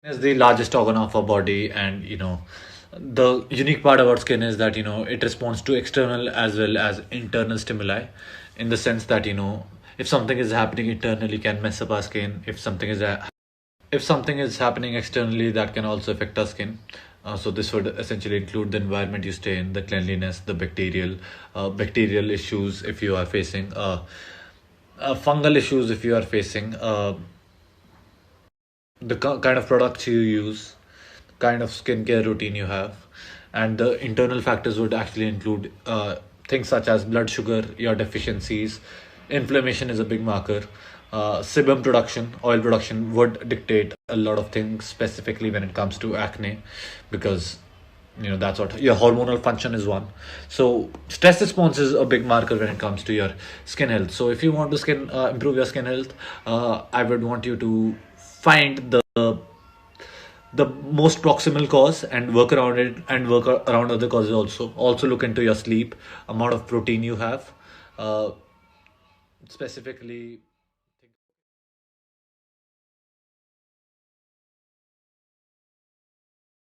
Is the largest organ of our body, and the unique part about skin is that it responds to external as well as internal stimuli, in the sense that if something is happening internally can mess up our skin. If something is happening externally, that can also affect our skin. So this would essentially include the environment you stay in, the cleanliness, the bacterial issues if you are facing, fungal issues if you are facing, the kind of products you use, kind of skincare routine you have, and the internal factors would actually include things such as blood sugar, your deficiencies. Inflammation is a big marker. Sebum production, oil production would dictate a lot of things, specifically when it comes to acne, because that's what your hormonal function is one. So stress response is a big marker when it comes to your skin health. So if you want to skin improve your skin health, I would want you to find the most proximal cause and work around it, and work around other causes. Also look into your sleep, amount of protein you have, specifically